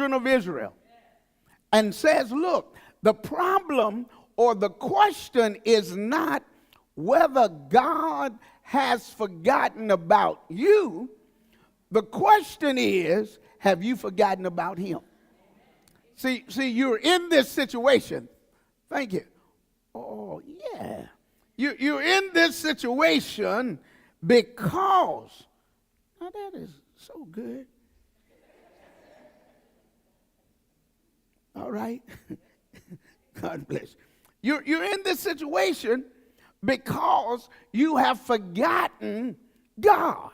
children of Israel and says, look, the problem or the question is not whether God has forgotten about you. The question is, have you forgotten about him? See, you're in this situation. Thank you. Oh, yeah. You're in this situation because, now that is so good. All right. God bless you. You're in this situation because you have forgotten God.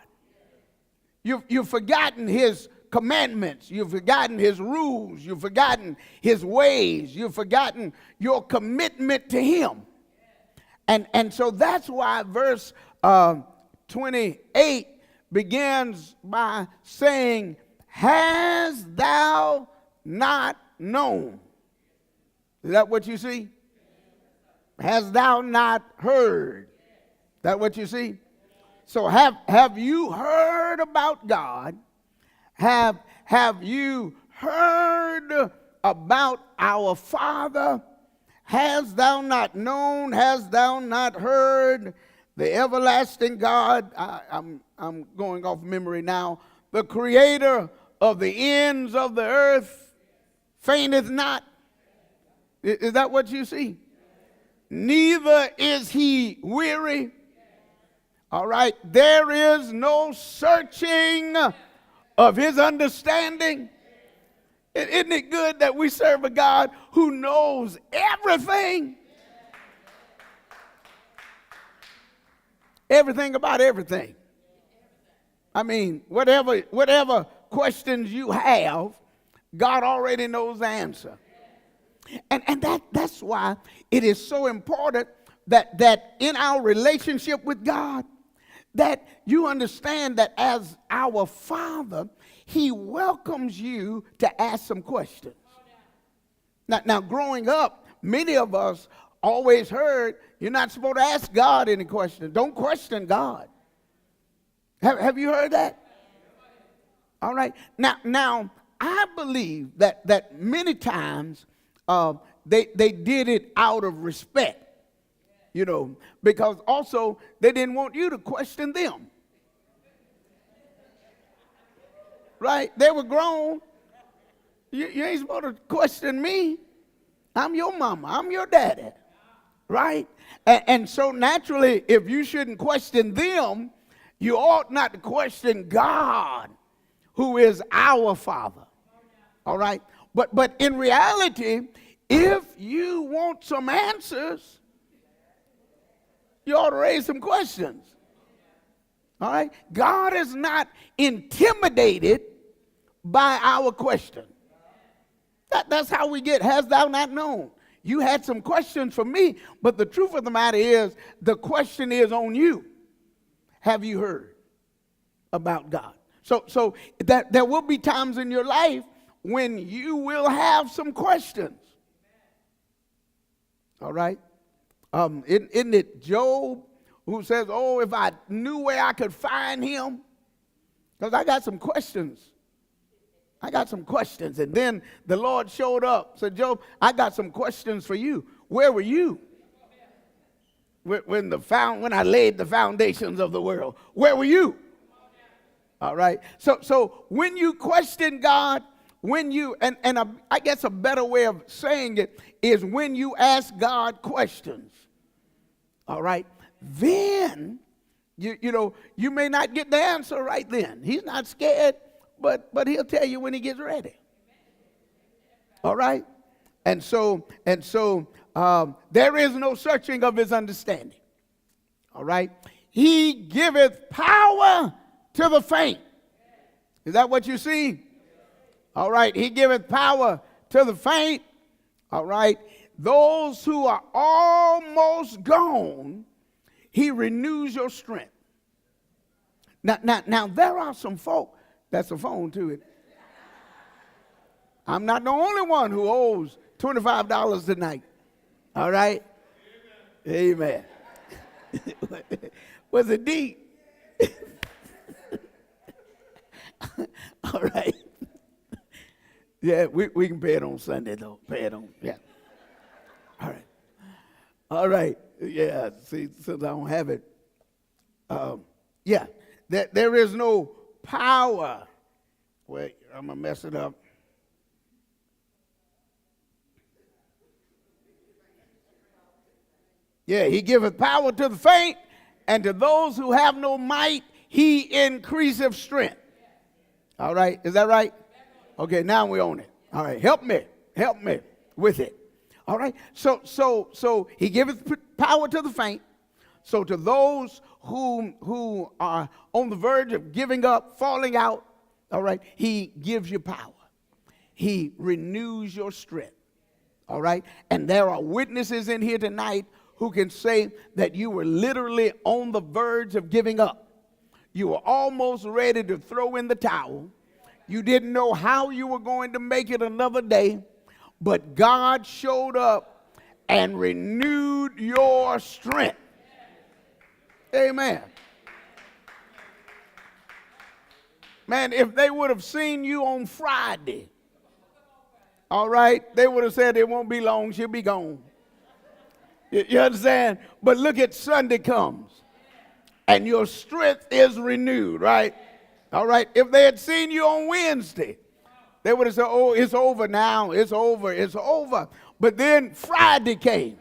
You've forgotten his commandments. You've forgotten his rules. You've forgotten his ways. You've forgotten your commitment to him. And so that's why verse 28 begins by saying, has thou not known? Is that what you see? Has thou not heard? Is that what you see? So have you heard about God? Have you heard about our Father? Hast thou not known? Hast thou not heard? The everlasting God, I'm going off memory now, the creator of the ends of the earth, fainteth not. Is that what you see? Neither is he weary. All right, there is no searching of his understanding. Isn't it good that we serve a God who knows everything? Everything about everything. I mean, whatever questions you have, God already knows the answer. And that's why it is so important that in our relationship with God, that you understand that as our Father, he welcomes you to ask some questions. Now, growing up, many of us always heard, you're not supposed to ask God any questions. Don't question God. Have you heard that? All right. Now I believe that many times they did it out of respect, you know, because also they didn't want you to question them. Right? They were grown. You ain't supposed to question me. I'm your mama. I'm your daddy. Right? And so naturally, if you shouldn't question them, you ought not to question God, who is our Father. All right? But in reality, if you want some answers, you ought to raise some questions. All right? God is not intimidated by our question. That's how we get, hast thou not known? You had some questions for me, but the truth of the matter is, the question is on you. Have you heard about God? So that there will be times in your life when you will have some questions. All right? Isn't it Job who says, oh, if I knew where I could find him? Because I got some questions. I got some questions. And then the Lord showed up. Said, Job, I got some questions for you. Where were you when I laid the foundations of the world? Where were you? All right. So when you question God, I guess a better way of saying it is when you ask God questions. All right. Then you may not get the answer right then. He's not scared. But he'll tell you when he gets ready. All right? And so there is no searching of his understanding. All right? He giveth power to the faint. Is that what you see? All right. He giveth power to the faint. All right. Those who are almost gone, he renews your strength. Now there are some folk. That's a phone to it. I'm not the only one who owes $25 tonight. All right? Amen. Was it deep? All right. Yeah, we can pay it on Sunday, though. Pay it on, yeah. All right. All right. Yeah, see, since I don't have it. Yeah, there is no power. Wait, I'm going to mess it up. Yeah, he giveth power to the faint, and to those who have no might, he increaseth strength. All right, is that right? Okay, now we own it. All right, help me with it. All right, so he giveth power to the faint. So to those who are on the verge of giving up, falling out, all right, he gives you power. He renews your strength. All right, and there are witnesses in here tonight who can say that you were literally on the verge of giving up. You were almost ready to throw in the towel. You didn't know how you were going to make it another day, but God showed up and renewed your strength. Amen. Man, if they would have seen you on Friday, all right, they would have said it won't be long, she'll be gone. You understand? But look at Sunday comes, and your strength is renewed, right? All right, if they had seen you on Wednesday, they would have said, oh, it's over now, it's over. But then Friday came.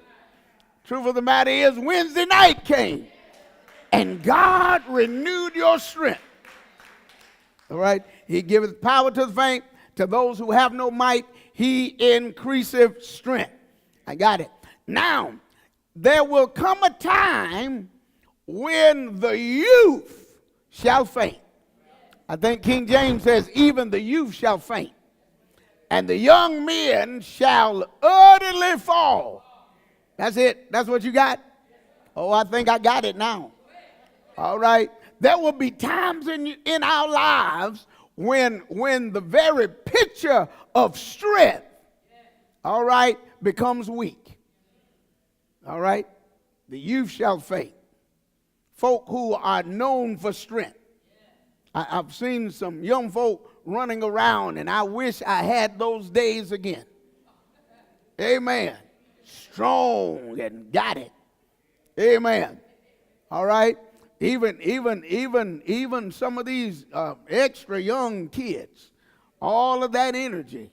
Truth of the matter is, Wednesday night came, and God renewed your strength. All right, he giveth power to the faint, to those who have no might, he increaseth strength. I got it. Now, there will come a time when the youth shall faint. I think King James says, even the youth shall faint, and the young men shall utterly fall. That's it. That's what you got? Oh, I think I got it now. All right. There will be times in our lives when the very picture of strength, all right, becomes weak. All right? The youth shall faint. Folk who are known for strength. I've seen some young folk running around, and I wish I had those days again. Amen. Strong and got it. Amen. All right? Even some of these extra young kids, all of that energy.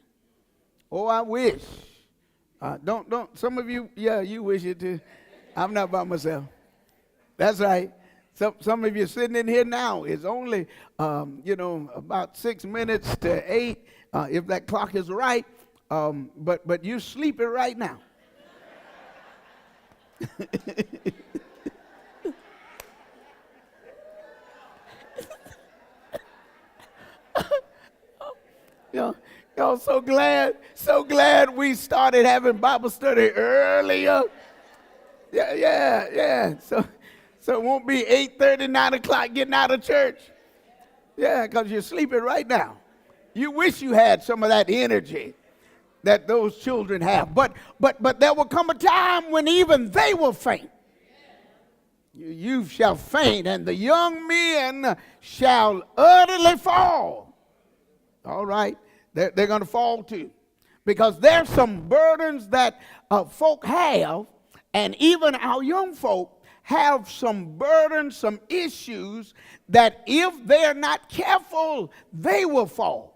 Oh, I wish. Don't some of you, yeah, you wish it too. I'm not by myself. That's right. Some of you sitting in here now, it's only, about 6 minutes to 8, if that clock is right. But you're sleeping right now. Y'all so glad we started having Bible study earlier. Yeah. So it won't be 8:30, 9 o'clock getting out of church. Yeah, because you're sleeping right now. You wish you had some of that energy that those children have. But there will come a time when even they will faint. Your youth shall faint, and the young men shall utterly fall. All right. They're going to fall too. Because there's some burdens that folk have, and even our young folk have some burdens, some issues that if they're not careful, they will fall.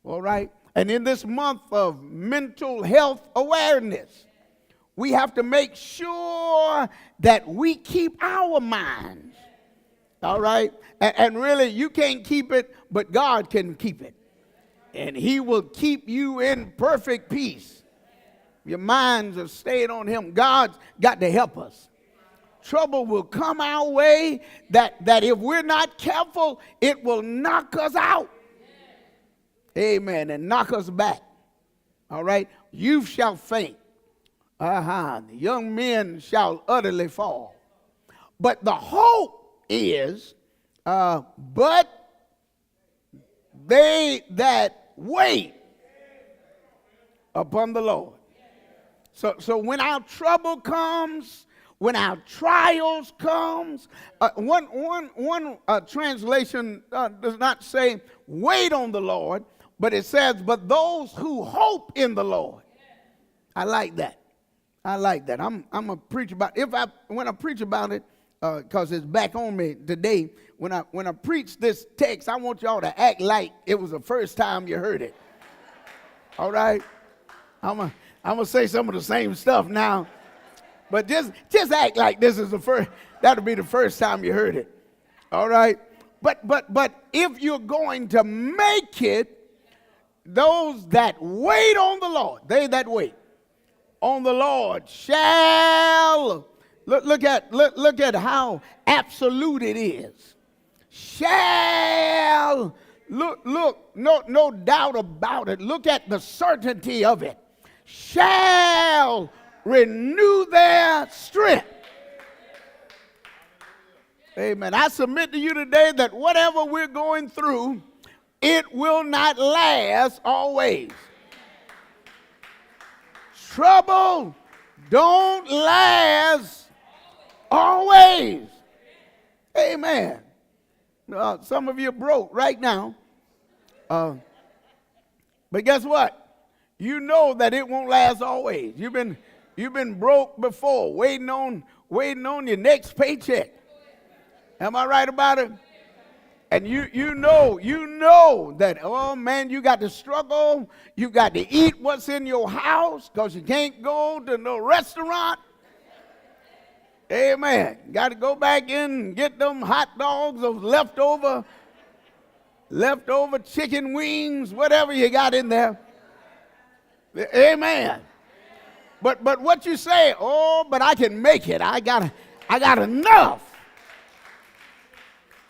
All right? And in this month of mental health awareness, we have to make sure that we keep our minds. All right? And really, you can't keep it, but God can keep it. And he will keep you in perfect peace. Your minds are stayed on him. God's got to help us. Trouble will come our way that if we're not careful, it will knock us out. Amen. And knock us back. All right? Youth shall faint. The young men shall utterly fall. But the hope is, but they that wait upon the Lord. So when our trouble comes, when our trials comes, one translation does not say wait on the Lord. But it says, but those who hope in the Lord. I like that. I like that. I'm gonna preach about when I preach about it, because it's back on me today. When I preach this text, I want y'all to act like it was the first time you heard it. All right? I'm gonna say some of the same stuff now, but just act like this is the first. That'll be the first time you heard it. All right? But if you're going to make it, those that wait on the Lord, they that wait on the Lord shall look at how absolute it is. Shall look no doubt about it. Look at the certainty of it. Shall renew their strength. Amen. I submit to you today that whatever we're going through, it will not last always. Trouble don't last always. Amen. Some of you are broke right now. But guess what? You know that it won't last always. You've been broke before, waiting on your next paycheck. Am I right about it? And you know that, oh man, you got to struggle. You got to eat what's in your house because you can't go to no restaurant. Amen. Got to go back in and get them hot dogs, those leftover chicken wings, whatever you got in there. Amen. But what you say, oh, but I can make it. I got enough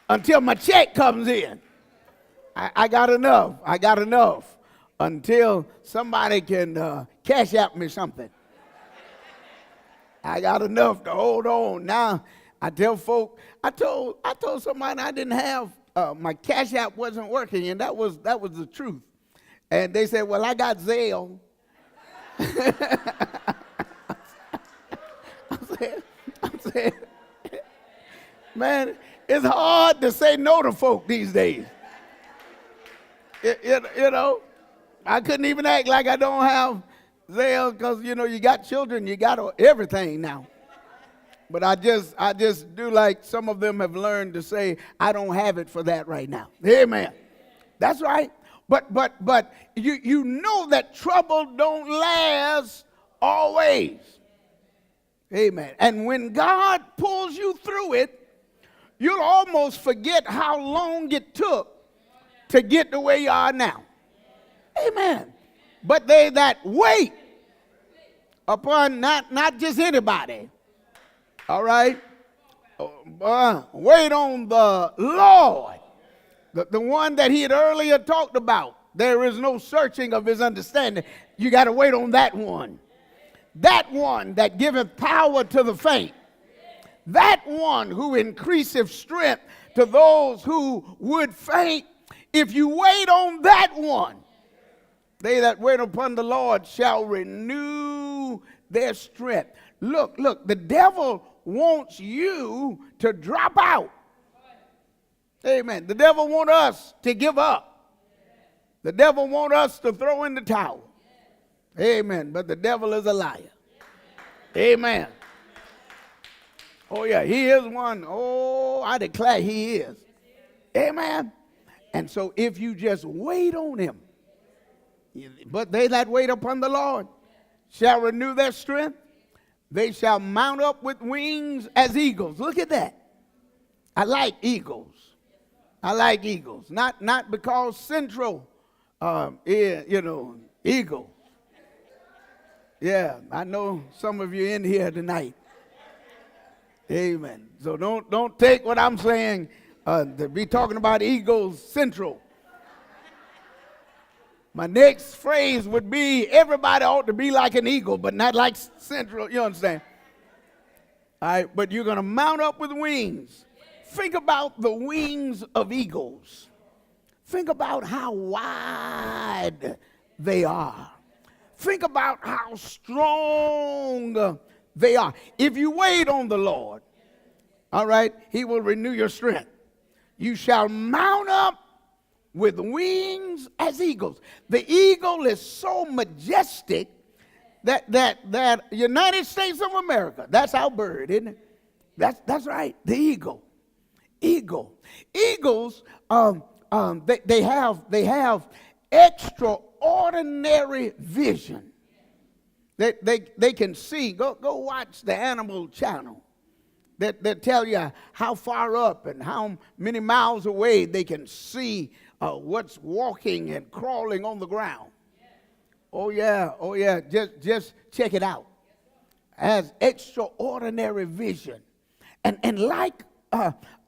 until my check comes in. I got enough. I got enough until somebody can cash out me something. I got enough to hold on. Now I tell folk, I told somebody I didn't have my cash app wasn't working, and that was the truth. And they said, well, I got Zelle. I said, man, it's hard to say no to folk these days. You know, I couldn't even act like I don't have Zelle because, you got children, you got everything now. But I just do like some of them have learned to say, I don't have it for that right now. Amen. That's right. But you know that trouble don't last always. Amen. And when God pulls you through it, you'll almost forget how long it took to get to where you are now. Amen. But they that wait upon not just anybody, all right, wait on the Lord, the one that he had earlier talked about. There is no searching of his understanding. You got to wait on that one. That one that giveth power to the faint. That one who increaseth strength to those who would faint. If you wait on that one, they that wait upon the Lord shall renew their strength. Look, the devil wants you to drop out. Amen. The devil wants us to give up. The devil wants us to throw in the towel. Amen. But the devil is a liar. Amen. Oh, yeah, he is one. Oh, I declare he is. Amen. And so if you just wait on him, but they that wait upon the Lord shall renew their strength. They shall mount up with wings as eagles. Look at that. I like eagles. I like eagles. Not because Central, eagle. Yeah, I know some of you in here tonight. Amen. So don't take what I'm saying to be talking about Eagles Central. My next phrase would be, everybody ought to be like an eagle, but not like Central, you understand? All right, but you're going to mount up with wings. Think about the wings of eagles. Think about how wide they are. Think about how strong they are. If you wait on the Lord, all right, he will renew your strength. You shall mount up with wings as eagles. The eagle is so majestic that United States of America, that's our bird, isn't it? That's right, the eagle. Eagles, they have extraordinary vision. They can see. Go watch the Animal Channel. That tell you how far up and how many miles away they can see what's walking and crawling on the ground. Oh yeah. Just check it out. Has extraordinary vision, and like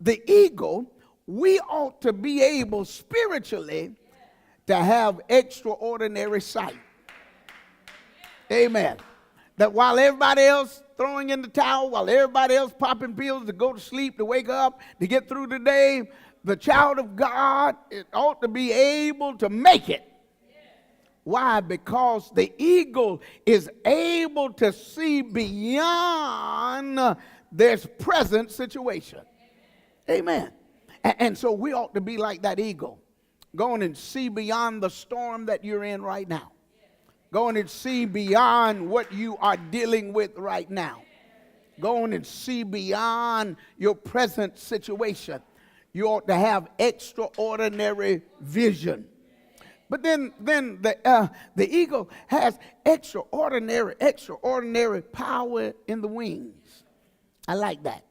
the eagle, we ought to be able spiritually to have extraordinary sight. Amen. That while everybody else throwing in the towel, while everybody else popping pills to go to sleep, to wake up, to get through the day, the child of God ought to be able to make it. Why? Because the eagle is able to see beyond their present situation. Amen. And so we ought to be like that eagle, going and see beyond the storm that you're in right now. Going and see beyond what you are dealing with right now. Going and see beyond your present situation. You ought to have extraordinary vision. But then the eagle has extraordinary power in the wings. I like that.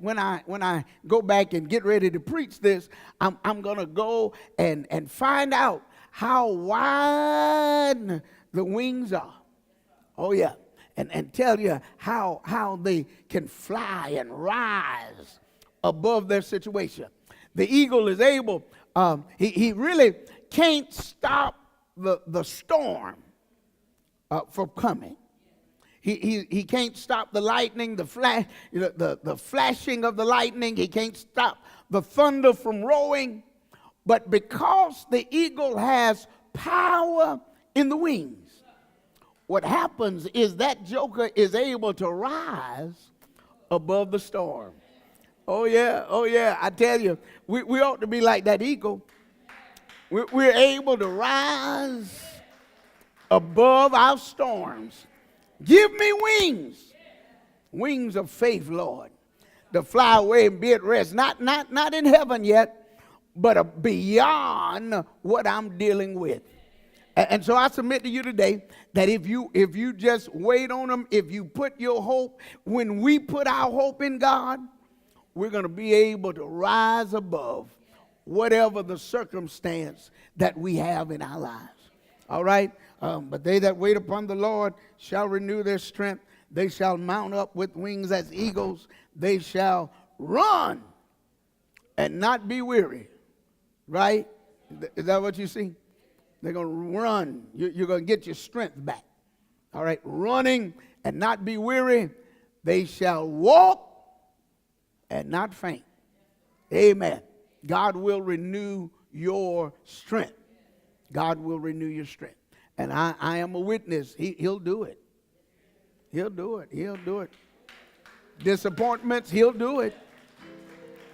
When I go back and get ready to preach this, I'm going to go and find out how wide the wings are. Oh yeah. And tell you how they can fly and rise above their situation. The eagle is able, he really can't stop the storm from coming. He can't stop the lightning, the flashing of the lightning. He can't stop the thunder from roaring. But because the eagle has power in the wings, what happens is that joker is able to rise above the storm. Oh yeah. I tell you, we ought to be like that eagle. We're able to rise above our storms. Give me wings of faith, Lord, to fly away and be at rest. Not in heaven yet, but beyond what I'm dealing with. And so I submit to you today that if you just wait on him, if you put your hope, when we put our hope in God, we're going to be able to rise above whatever the circumstance that we have in our lives. All right? But they that wait upon the Lord shall renew their strength. They shall mount up with wings as eagles. They shall run and not be weary. Right? Is that what you see? They're going to run. You're going to get your strength back. All right? Running and not be weary. They shall walk and not faint. Amen. God will renew your strength. God will renew your strength. And I am a witness. He'll do it. He'll do it. He'll do it. Disappointments, he'll do it.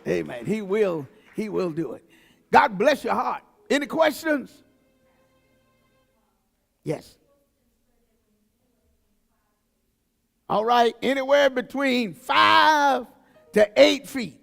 Amen. He will do it. God bless your heart. Any questions? Yes. All right. Anywhere between 5 to 8 feet.